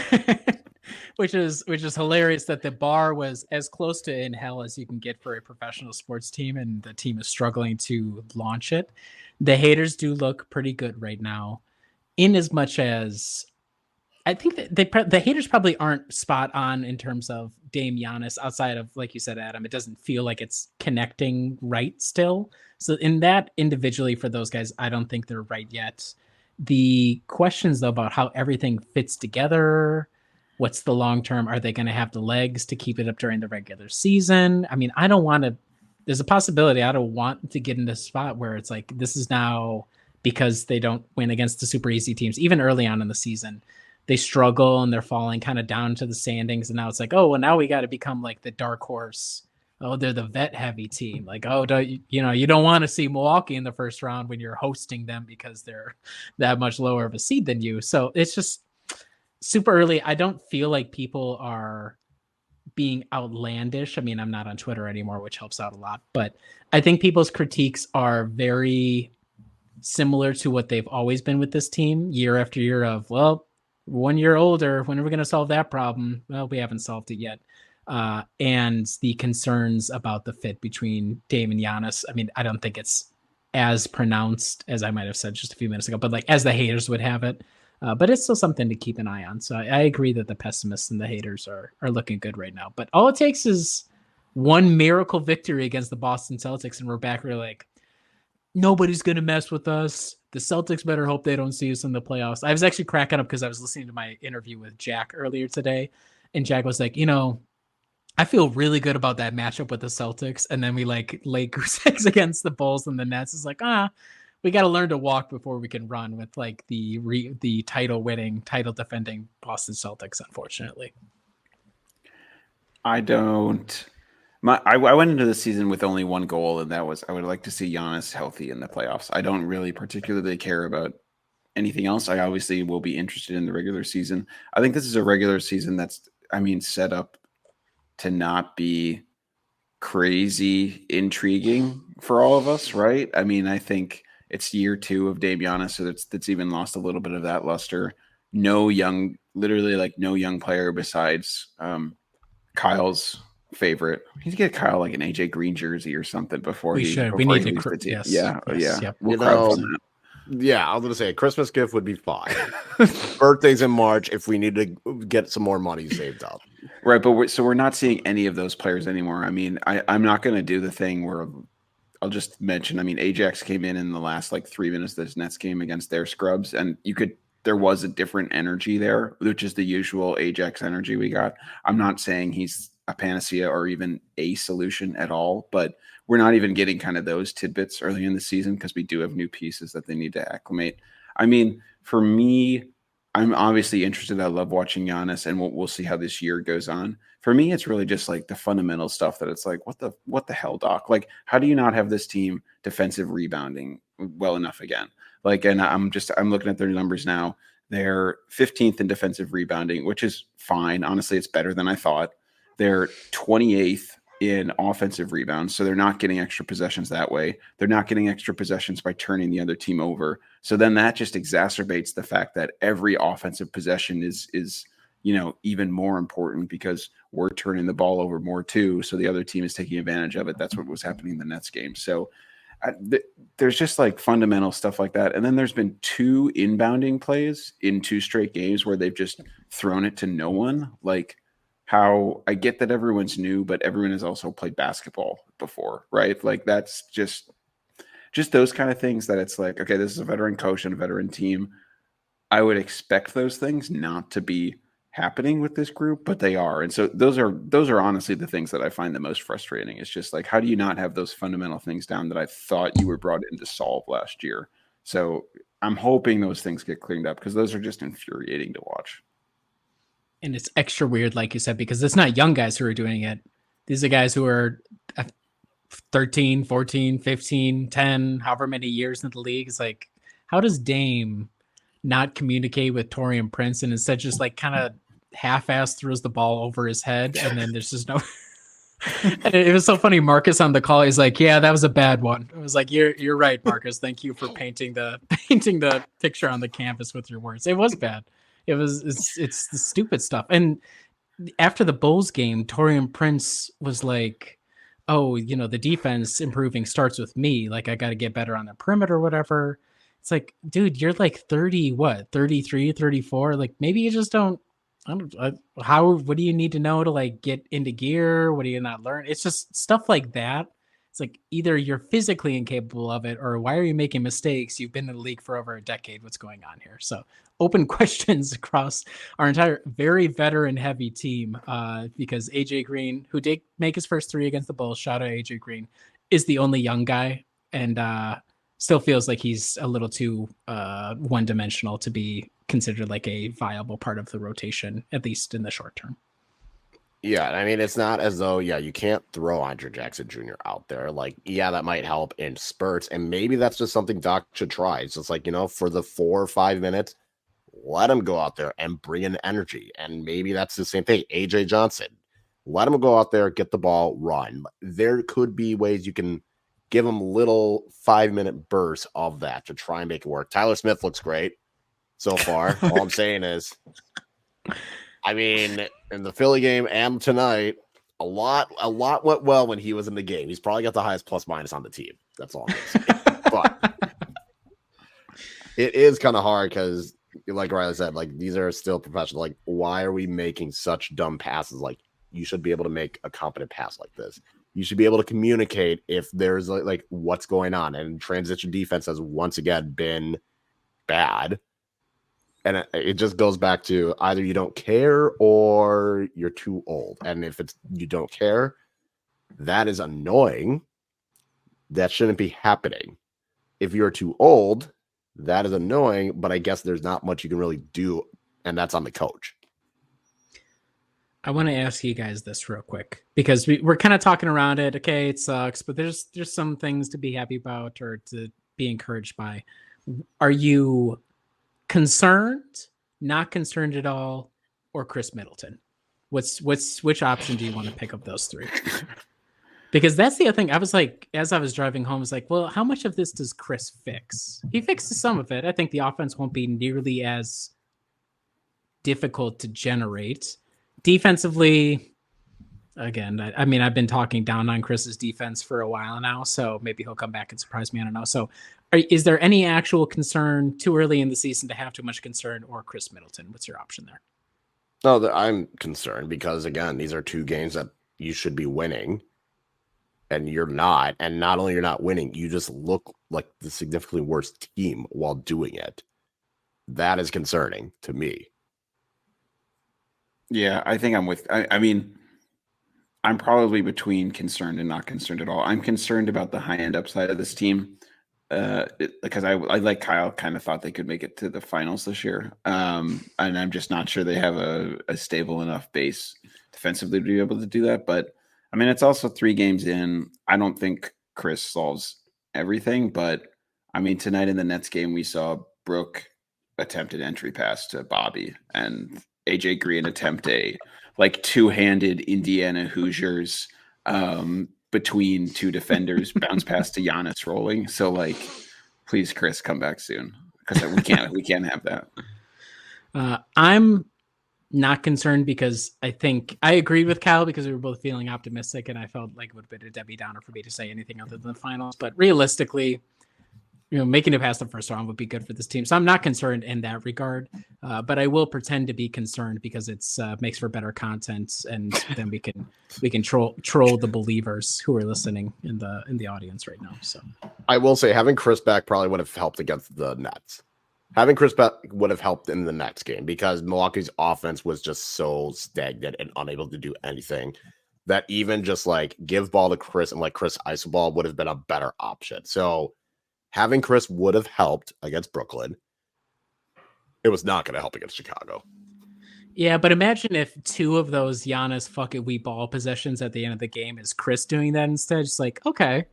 [SPEAKER 4] which is hilarious that the bar was as close to in hell as you can get for a professional sports team, and the team is struggling to launch it. The haters do look pretty good right now, in as much as I think that the haters probably aren't spot on in terms of Dame, Giannis, outside of, like you said, Adam, it doesn't feel like it's connecting right still. So in that, individually for those guys, I don't think they're right yet. The questions, though, about how everything fits together, what's the long term? Are they going to have the legs to keep it up during the regular season? I mean, I don't want to. There's a possibility I don't want to get in this spot where it's like, this is now because they don't win against the super easy teams, even early on in the season. They struggle and they're falling kind of down to the standings. And now it's like, oh, well, now we got to become like the dark horse. Oh, they're the vet heavy team. Like, oh, you don't want to see Milwaukee in the first round when you're hosting them because they're that much lower of a seed than you. So it's just super early. I don't feel like people are being outlandish. I mean, I'm not on Twitter anymore, which helps out a lot, but I think people's critiques are very similar to what they've always been with this team year after year of, well, 1 year older, when are we going to solve that problem? Well, we haven't solved it yet. And the concerns about the fit between Dame and Giannis, I mean, I don't think it's as pronounced as I might have said just a few minutes ago, but like as the haters would have it. But it's still something to keep an eye on. So I agree that the pessimists and the haters are looking good right now. But all it takes is one miracle victory against the Boston Celtics, and we're back. We're like, nobody's going to mess with us. The Celtics better hope they don't see us in the playoffs. I was actually cracking up because I was listening to my interview with Jack earlier today, and Jack was like, I feel really good about that matchup with the Celtics, and then we like lay goose eggs against the Bulls and the Nets. It's like, we got to learn to walk before we can run with like the title defending Boston Celtics, unfortunately.
[SPEAKER 5] I don't I went into the season with only one goal, and that was I would like to see Giannis healthy in the playoffs. I don't really particularly care about anything else. I obviously will be interested in the regular season. I think this is a regular season that's, set up to not be crazy intriguing for all of us, right? I think it's year 2 of Dame Giannis, so that's even lost a little bit of that luster. Literally like no young player besides Kyle's favorite. We need to get Kyle like an AJ Green jersey or something before
[SPEAKER 4] We
[SPEAKER 5] he
[SPEAKER 4] should.
[SPEAKER 5] before
[SPEAKER 4] We need
[SPEAKER 5] he
[SPEAKER 4] to.
[SPEAKER 5] leaves the team.
[SPEAKER 4] Yes.
[SPEAKER 5] Yeah.
[SPEAKER 4] Yep.
[SPEAKER 5] We'll crowdfund that.
[SPEAKER 3] Yeah, I was gonna say a Christmas gift would be fine. Birthday's in March if we need to get some more money saved up.
[SPEAKER 5] Right, but we're not seeing any of those players anymore. I'm not going to do the thing where I'll just mention. Ajax came in the last like 3 minutes of this Nets game against their scrubs, and there was a different energy there, which is the usual Ajax energy we got. I'm not saying he's a panacea or even a solution at all, but we're not even getting kind of those tidbits early in the season because we do have new pieces that they need to acclimate. For me, I'm obviously interested. I love watching Giannis, and we'll see how this year goes on. For me, it's really just like the fundamental stuff that it's like, what the hell, Doc? Like, how do you not have this team defensive rebounding well enough again? Like, and I'm looking at their numbers now. They're 15th in defensive rebounding, which is fine. Honestly, it's better than I thought. They're 28th in offensive rebounds, so they're not getting extra possessions that way. They're not getting extra possessions by turning the other team over. So then that just exacerbates the fact that every offensive possession is even more important because we're turning the ball over more too. So the other team is taking advantage of it. That's what was happening in the Nets game. So there's just like fundamental stuff like that. And then there's been 2 inbounding plays in 2 straight games where they've just thrown it to no one. Like, how I get that everyone's new, but everyone has also played basketball before, right? Like that's just those kind of things that it's like, okay, this is a veteran coach and a veteran team. I would expect those things not to be happening with this group, but they are. And so those are honestly the things that I find the most frustrating. It's just like, how do you not have those fundamental things down that I thought you were brought in to solve last year? So I'm hoping those things get cleaned up because those are just infuriating to watch.
[SPEAKER 4] And it's extra weird, like you said, because it's not young guys who are doing it. These are guys who are 13, 14, 15, 10, however many years in the league. It's like, how does Dame not communicate with Taurean Prince and instead just like kind of half-ass throws the ball over his head and then there's just no... And it was so funny. Marcus on the call, he's like, yeah, that was a bad one. I was like, you're right, Marcus. Thank you for painting the picture on the canvas with your words. It was bad. It's the stupid stuff. And after the Bulls game, Taurean Prince was like, oh, the defense improving starts with me. Like, I got to get better on the perimeter or whatever. It's like, dude, you're like 33, 34. Like, maybe you just what do you need to know to like get into gear? What do you not learn? It's just stuff like that. It's like either you're physically incapable of it or why are you making mistakes? You've been in the league for over a decade. What's going on here? So open questions across our entire very veteran heavy team because AJ Green, who did make his first 3 against the Bulls, shout out AJ Green, is the only young guy and still feels like he's a little too one-dimensional to be considered like a viable part of the rotation, at least in the short term.
[SPEAKER 3] Yeah, it's not as though, you can't throw Andre Jackson Jr. out there. Like, that might help in spurts, and maybe that's just something Doc should try. It's just like, for the 4 or 5 minutes, let him go out there and bring in energy. And maybe that's the same thing. AJ Johnson, let him go out there, get the ball, run. There could be ways you can give him little 5-minute bursts of that to try and make it work. Tyler Smith looks great so far. All I'm saying is, in the Philly game and tonight, a lot went well when he was in the game. He's probably got the highest plus minus on the team. That's all I'm saying. But it is kind of hard because, like Riley said, like these are still professional. Like, why are we making such dumb passes? Like, you should be able to make a competent pass like this. You should be able to communicate if there's like what's going on. And transition defense has once again been bad. And it just goes back to either you don't care or you're too old. And if it's you don't care, that is annoying. That shouldn't be happening. If you're too old, that is annoying. But I guess there's not much you can really do. And that's on the coach.
[SPEAKER 4] I want to ask you guys this real quick because we're kind of talking around it. Okay, it sucks, but there's some things to be happy about or to be encouraged by. Are you concerned, not concerned at all, or Chris Middleton? Which option do you want to pick of those three? Because that's the other thing. I was like, as I was driving home, I was like, well, how much of this does Chris fix? He fixes some of it. I think the offense won't be nearly as difficult to generate. Defensively, again, I mean, I've been talking down on Chris's defense for a while now, so maybe he'll come back and surprise me. I don't know. So is there any actual concern too early in the season to have too much concern, or Chris Middleton? What's your option there?
[SPEAKER 3] No, I'm concerned because, again, these are two games that you should be winning, and you're not. And not only you're not winning, you just look like the significantly worse team while doing it. That is concerning to me.
[SPEAKER 5] Yeah, I think I'm with. I mean, I'm probably between concerned and not concerned at all. I'm concerned about the high end upside of this team because I like Kyle. Kind of thought they could make it to the finals this year, and I'm just not sure they have a stable enough base defensively to be able to do that. But I mean, it's also 3 games in. I don't think Chris solves everything, but I mean, tonight in the Nets game, we saw Brooke attempt an entry pass to Bobby and AJ Green attempt a like two-handed Indiana Hoosiers between 2 defenders, bounce pass to Giannis rolling. So like, please, Chris, come back soon because we can't have that.
[SPEAKER 4] I'm not concerned because I think I agreed with Kyle because we were both feeling optimistic, and I felt like it would have been a Debbie Downer for me to say anything other than the finals. But realistically, making it past the first round would be good for this team. So I'm not concerned in that regard, but I will pretend to be concerned because it's makes for better content, and then we can troll the believers who are listening in the audience right now. So
[SPEAKER 3] I will say having Chris back probably would have helped against the Nets. Having Chris back would have helped in the next game because Milwaukee's offense was just so stagnant and unable to do anything that even just like give ball to Chris and like Chris iso ball would have been a better option. So having Chris would have helped against Brooklyn. It was not going to help against Chicago.
[SPEAKER 4] Yeah, but imagine if 2 of those Giannis fuck it we ball possessions at the end of the game is Chris doing that instead. It's like, okay,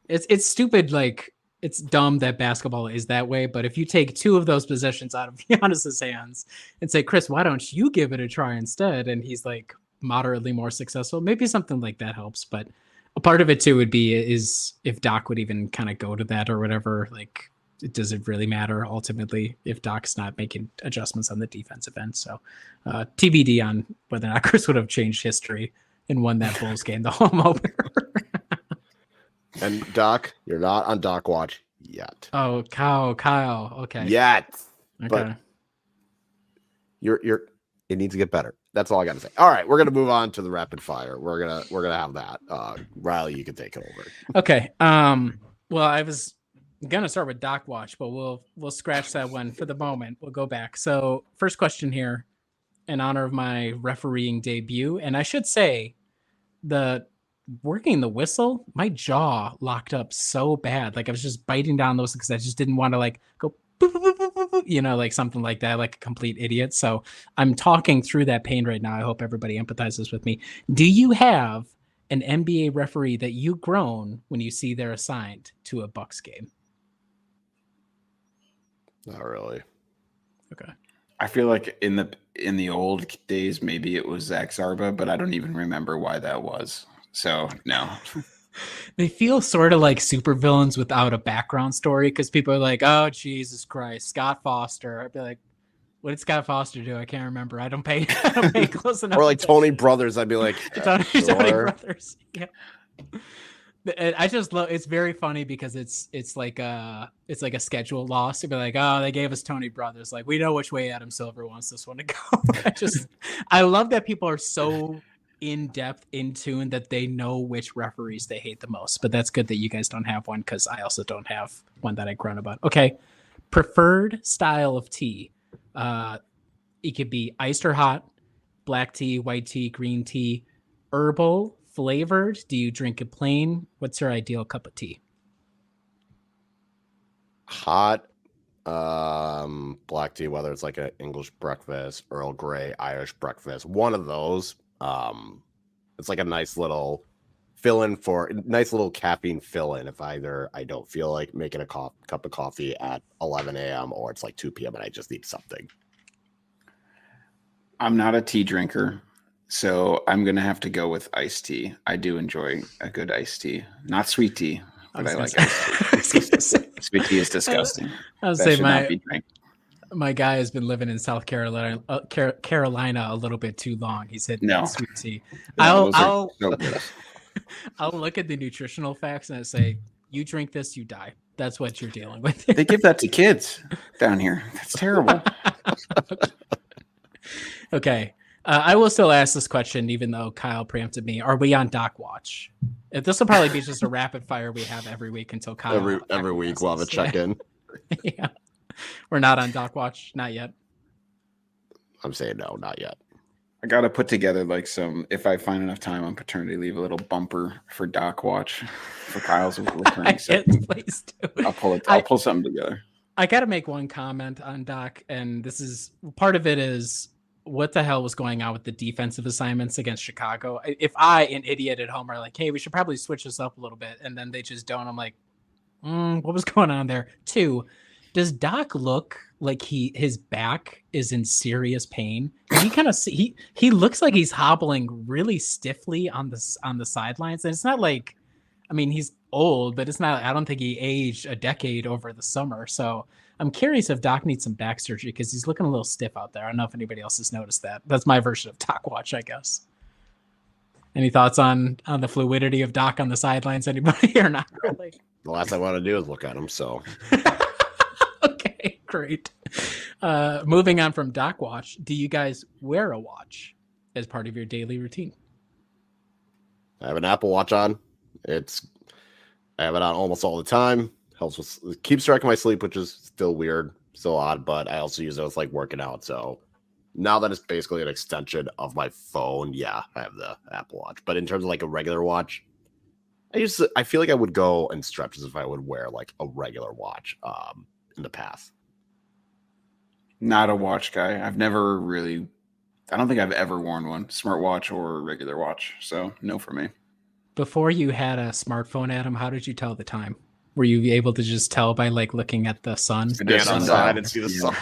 [SPEAKER 4] it's stupid. Like, it's dumb that basketball is that way. But if you take 2 of those possessions out of Giannis's hands and say, Chris, why don't you give it a try instead? And he's like moderately more successful. Maybe something like that helps. But a part of it too would be is if Doc would even kind of go to that or whatever. Like, does it really matter ultimately if Doc's not making adjustments on the defensive end? So TBD on whether or not Chris would have changed history and won that Bulls game, the home opener.
[SPEAKER 3] And Doc, you're not on Doc watch yet.
[SPEAKER 4] Oh, Kyle. Okay.
[SPEAKER 3] Yet.
[SPEAKER 4] Okay.
[SPEAKER 3] But it needs to get better. That's all I got to say. All right, we're gonna move on to the rapid fire. We're gonna have that. Riley, you can take it over.
[SPEAKER 4] Okay. Well, I was gonna start with Doc Watch, but we'll scratch that one for the moment. We'll go back. So, first question here, in honor of my refereeing debut, and I should say, working the whistle, my jaw locked up so bad. Like I was just biting down those because I just didn't want to like go, boop, boop, boop, boop, boop, like something like that, like a complete idiot. So I'm talking through that pain right now. I hope everybody empathizes with me. Do you have an NBA referee that you groan when you see they're assigned to a Bucks game?
[SPEAKER 3] Not really.
[SPEAKER 4] Okay.
[SPEAKER 5] I feel like in the old days, maybe it was Zach Zarba, but I don't even remember why that was. So no.
[SPEAKER 4] They feel sort of like supervillains without a background story because people are like, "Oh Jesus Christ, Scott Foster." I'd be like, "What did Scott Foster do? I can't remember. I don't pay close enough."
[SPEAKER 3] Or like Tony Brothers, I'd be like,
[SPEAKER 4] Tony Brothers. Yeah. I just love. It's very funny because it's like a schedule loss. To be like, "Oh, they gave us Tony Brothers. Like we know which way Adam Silver wants this one to go." I love that people are so in depth, in tune that they know which referees they hate the most. But that's good that you guys don't have one because I also don't have one that I grunt about. Okay, preferred style of tea. It could be iced or hot, black tea, white tea, green tea, herbal, flavored. Do you drink it plain? What's your ideal cup of tea?
[SPEAKER 3] hot black tea, whether it's like an English breakfast, Earl Grey, Irish breakfast, one of those It's like a nice little nice little caffeine fill-in if either I don't feel like making a cup of coffee at 11 a.m. or it's like 2 p.m. and I just need something.
[SPEAKER 5] I'm not a tea drinker, so I'm going to have to go with iced tea. I do enjoy a good iced tea. Not sweet tea, but I like iced tea. Sweet tea is disgusting.
[SPEAKER 4] I was
[SPEAKER 5] That
[SPEAKER 4] saying
[SPEAKER 5] should not be drank.
[SPEAKER 4] my guy has been living in South Carolina a little bit too long. He's hitting
[SPEAKER 5] No.
[SPEAKER 4] sweet tea.
[SPEAKER 5] No,
[SPEAKER 4] I'll
[SPEAKER 5] so good.
[SPEAKER 4] I'll look at the nutritional facts and I say, you drink this, you die. That's what you're dealing with.
[SPEAKER 5] They give that to kids down here. That's terrible.
[SPEAKER 4] Okay. I will still ask this question, even though Kyle preempted me. Are we on Doc Watch? This will probably be just a rapid fire we have every week until Kyle.
[SPEAKER 3] Every week we'll have a check-in.
[SPEAKER 4] Yeah. We're not on Doc Watch. Not yet.
[SPEAKER 3] I'm saying no, not yet.
[SPEAKER 5] I got to put together like if I find enough time on paternity leave, a little bumper for Doc Watch for Kyle's returning.
[SPEAKER 4] Please do.
[SPEAKER 5] I'll pull something together.
[SPEAKER 4] I got to make one comment on Doc, and this is part of it is what the hell was going on with the defensive assignments against Chicago? If I, an idiot at home, are like, hey, we should probably switch this up a little bit, and then they just don't, I'm like, what was going on there? 2, does Doc look like his back is in serious pain? He kind of he looks like he's hobbling really stiffly on the sidelines, and it's not like, I mean, he's old, but it's not. I don't think he aged a decade over the summer. So I'm curious if Doc needs some back surgery because he's looking a little stiff out there. I don't know if anybody else has noticed that. That's my version of Doc Watch, I guess. Any thoughts on the fluidity of Doc on the sidelines? Anybody or not really?
[SPEAKER 3] The last I want to do is look at him. So.
[SPEAKER 4] Okay, great. Moving on from Doc Watch, do you guys wear a watch as part of your daily routine?
[SPEAKER 3] I have an Apple Watch on. I have it on almost all the time. Keeps track of my sleep, which is still weird, still odd, but I also use it with like working out. So now that it's basically an extension of my phone, yeah, I have the Apple Watch. But in terms of like a regular watch, I feel like I would go in stretches if I would wear like a regular watch in the past.
[SPEAKER 5] Not a watch guy. I don't think I've ever worn one, smartwatch or regular watch. So no for me.
[SPEAKER 4] Before you had a smartphone, Adam, how did you tell the time? Were you able to just tell by like looking at the sun?
[SPEAKER 3] Stand outside and see the sun.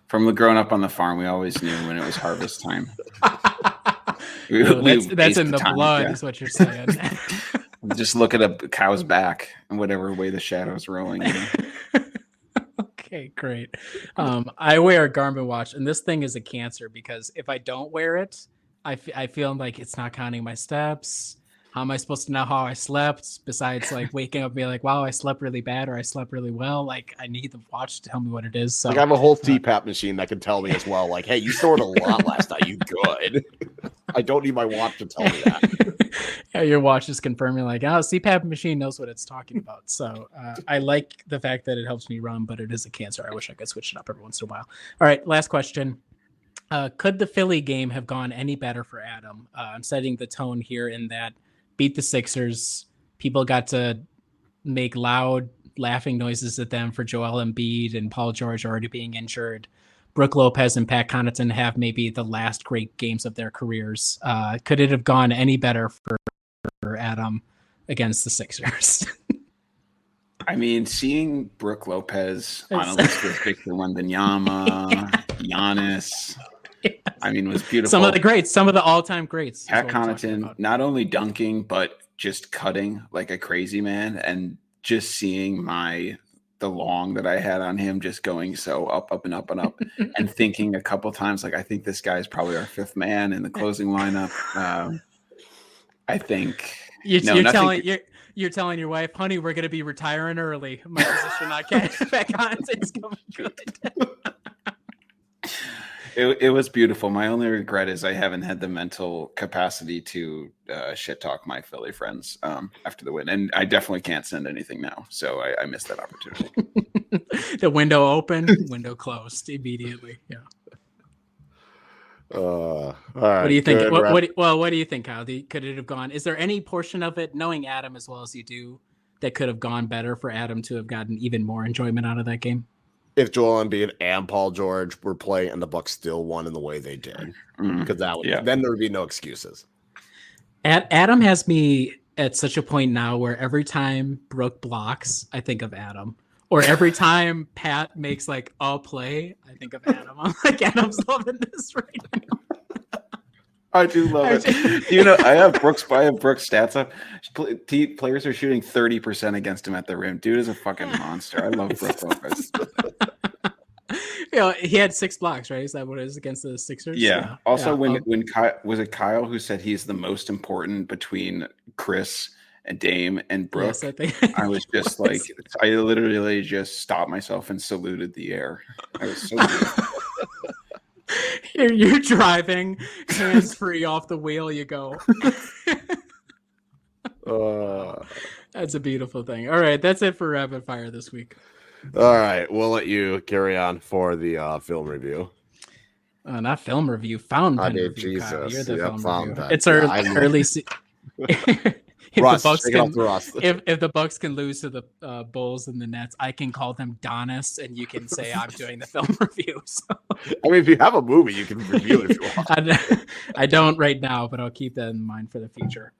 [SPEAKER 5] From growing up on the farm, we always knew when it was harvest time.
[SPEAKER 4] That's in the blood, is what you're saying.
[SPEAKER 5] Just look at a cow's back and whatever way the shadow's rolling.
[SPEAKER 4] Okay, great. I wear a Garmin watch, and this thing is a cancer because if I don't wear it, I feel like it's not counting my steps. How am I supposed to know how I slept besides like waking up and being like, wow, I slept really bad or I slept really well? Like I need the watch to tell me what it is. So
[SPEAKER 3] like I have a whole CPAP machine that can tell me as well. Like, hey, you snored a lot last night. You good? I don't need my watch to tell me that.
[SPEAKER 4] Yeah, your watch is confirming like, oh, CPAP machine knows what it's talking about. So I like the fact that it helps me run, but it is a cancer. I wish I could switch it up every once in a while. All right, last question. Could the Philly game have gone any better for Adam? I'm setting the tone here in that beat the Sixers. People got to make loud laughing noises at them for Joel Embiid and Paul George already being injured. Brooke Lopez and Pat Connaughton have maybe the last great games of their careers. Could it have gone any better for Adam against the Sixers?
[SPEAKER 5] I mean, seeing Brooke Lopez on Elizabeth Victor Wembanyama, Giannis, yes. I mean, it was beautiful.
[SPEAKER 4] Some of the greats, some of the all-time greats.
[SPEAKER 5] Pat Connaughton, not only dunking, but just cutting like a crazy man, and just seeing the long that I had on him just going so up and up and up and thinking a couple times, like, I think this guy is probably our fifth man in the closing lineup. I think
[SPEAKER 4] you're telling your wife, honey, we're going to be retiring early. My position not catching back on. It's going good.
[SPEAKER 5] It was beautiful. My only regret is I haven't had the mental capacity to shit talk my Philly friends after the win. And I definitely can't send anything now. So I missed that opportunity.
[SPEAKER 4] The window open, window closed immediately. Yeah.
[SPEAKER 3] All right.
[SPEAKER 4] What do you think? What do you think, Kyle? Could it have gone? Is there any portion of it, knowing Adam as well as you do, that could have gone better for Adam to have gotten even more enjoyment out of that game?
[SPEAKER 3] if Joel Embiid and Paul George were playing and the Bucks still won in the way they did, because then there would be no excuses.
[SPEAKER 4] Adam has me at such a point now where every time Brooke blocks, I think of Adam. Or every time Pat makes like a play, I think of Adam. I'm like, Adam's loving this right now.
[SPEAKER 5] I do love it. You know, I have Brooks stats up. Players are shooting 30% against him at the rim. Dude is a fucking monster. I love Brook Lopez.
[SPEAKER 4] You know, he had 6 blocks, right? Is that what it is against the Sixers?
[SPEAKER 5] Yeah. Also, when was it Kyle who said he's the most important between Chris and Dame and Brooke?
[SPEAKER 4] Yes, I think
[SPEAKER 5] I was just like, I literally just stopped myself and saluted the air. I was so beautiful.
[SPEAKER 4] You're driving, hands free off the wheel. You go. That's a beautiful thing. All right, that's it for rapid fire this week.
[SPEAKER 3] All right, we'll let you carry on for the film review.
[SPEAKER 4] Not film review, found pen review.
[SPEAKER 3] Jesus,
[SPEAKER 4] Kyle. You're the film review.
[SPEAKER 3] Pen.
[SPEAKER 4] It's our early. If the Bucks can lose to the Bulls and the Nets, I can call them Donis, and you can say I'm doing the film review. So.
[SPEAKER 3] I mean, if you have a movie, you can review it if you want.
[SPEAKER 4] I don't right now, but I'll keep that in mind for the future.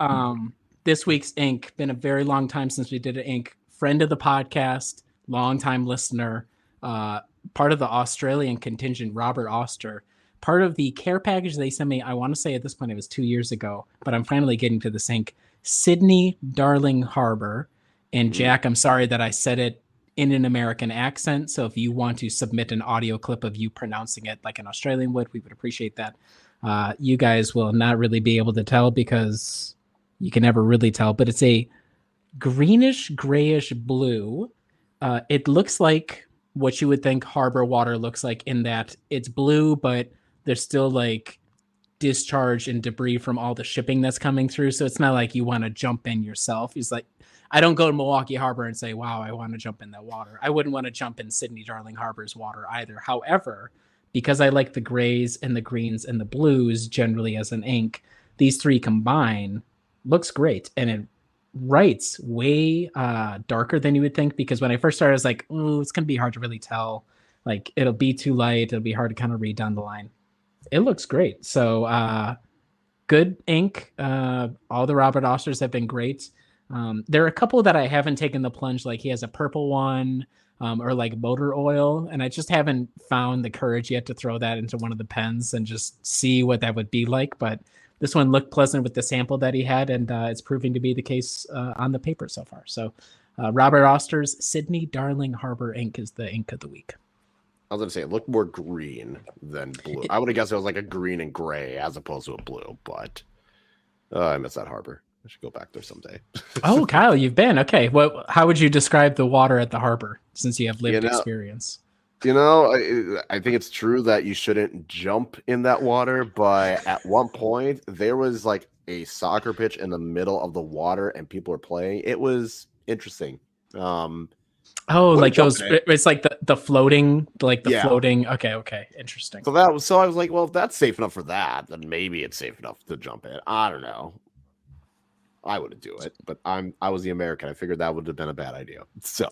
[SPEAKER 4] This week's Ink, been a very long time since we did an Ink. Friend of the podcast, long-time listener, part of the Australian contingent, Robert Oster. Part of the care package they sent me, I want to say at this point it was 2 years ago, but I'm finally getting to this Ink. Sydney Darling Harbor. And Jack, I'm sorry that I said it in an American accent. So if you want to submit an audio clip of you pronouncing it like an Australian would, we would appreciate that. You guys will not really be able to tell because you can never really tell, but it's a greenish, grayish blue. It looks like what you would think harbor water looks like in that it's blue, but there's still like discharge and debris from all the shipping that's coming through. So it's not like you want to jump in yourself. He's like, I don't go to Milwaukee Harbor and say, wow, I want to jump in that water. I wouldn't want to jump in Sydney Darling Harbor's water either. However, because I like the grays and the greens and the blues generally as an ink, these three combine looks great. And it writes way darker than you would think, because when I first started, I was like, oh, it's going to be hard to really tell. Like it'll be too light. It'll be hard to kind of read down the line. It looks great. So good ink. All the Robert Osters have been great. There are a couple that I haven't taken the plunge. Like he has a purple one or like motor oil. And I just haven't found the courage yet to throw that into one of the pens and just see what that would be like. But this one looked pleasant with the sample that he had. And it's proving to be the case on the paper so far. So Robert Oster's Sydney Darling Harbor ink is the ink of the week.
[SPEAKER 3] I was going to say it looked more green than blue. I would have guessed it was like a green and gray as opposed to a blue, but I miss that harbor. I should go back there someday.
[SPEAKER 4] Oh, Kyle, you've been. Okay. Well, how would you describe the water at the harbor since you have lived experience?
[SPEAKER 3] You know, I think it's true that you shouldn't jump in that water, but at one point there was like a soccer pitch in the middle of the water and people were playing. It was interesting.
[SPEAKER 4] Oh, like those, it's like the floating, like the floating. Okay. Interesting.
[SPEAKER 3] So I was like, well, if that's safe enough for that, then maybe it's safe enough to jump in. I don't know. I wouldn't do it, but I was the American. I figured that would have been a bad idea. So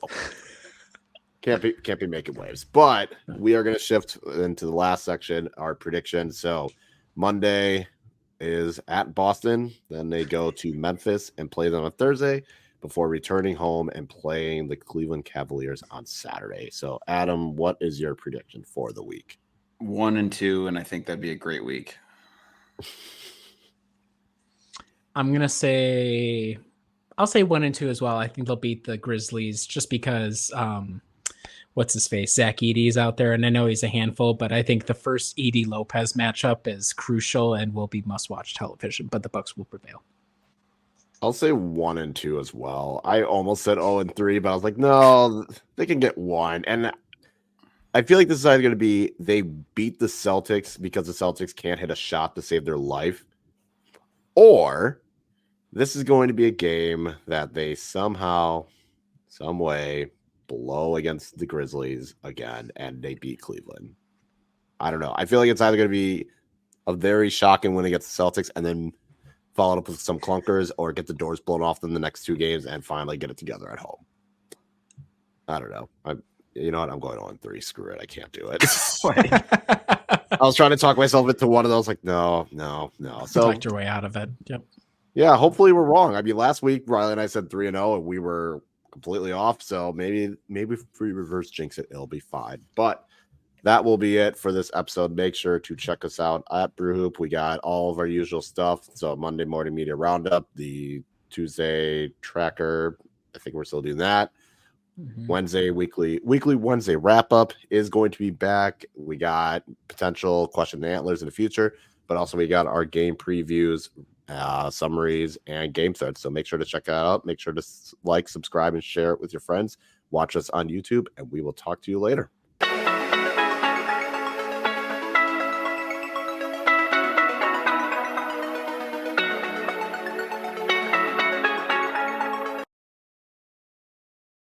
[SPEAKER 3] can't be making waves, but we are going to shift into the last section, our prediction. So Monday is at Boston. Then they go to Memphis and play them on Thursday, before returning home and playing the Cleveland Cavaliers on Saturday. So, Adam, what is your prediction for the week?
[SPEAKER 5] 1-2, and I think that'd be a great week.
[SPEAKER 4] I'm going to say, I'll say 1-2 as well. I think they'll beat the Grizzlies just because, what's his face? Zach Edey's out there, and I know he's a handful, but I think the first Edey Lopez matchup is crucial and will be must-watch television, but the Bucks will prevail.
[SPEAKER 3] I'll say 1-2 as well. I almost said 0-3, but I was like, no, they can get one. And I feel like this is either going to be they beat the Celtics because the Celtics can't hit a shot to save their life, or this is going to be a game that they somehow, some way blow against the Grizzlies again and they beat Cleveland. I don't know. I feel like it's either going to be a very shocking win against the Celtics and then followed up with some clunkers, or get the doors blown off them the next two games and finally get it together at home. I don't know. You know what? I'm going on 3. Screw it. I can't do it. I was trying to talk myself into one of those. Like, no. So
[SPEAKER 4] Talked your way out of it. Yep.
[SPEAKER 3] Yeah, hopefully we're wrong. I mean, last week Riley and I said 3-0, and we were completely off. So maybe if we reverse jinx it, it'll be fine. But that will be it for this episode. Make sure to check us out at Brewhoop. We got all of our usual stuff. So Monday morning media roundup, the Tuesday tracker. I think we're still doing that.
[SPEAKER 4] Mhm.
[SPEAKER 3] Wednesday weekly Wednesday wrap up is going to be back. We got potential question and antlers in the future, but also we got our game previews, summaries, and game threads. So make sure to check that out. Make sure to like, subscribe, and share it with your friends. Watch us on YouTube, and we will talk to you later.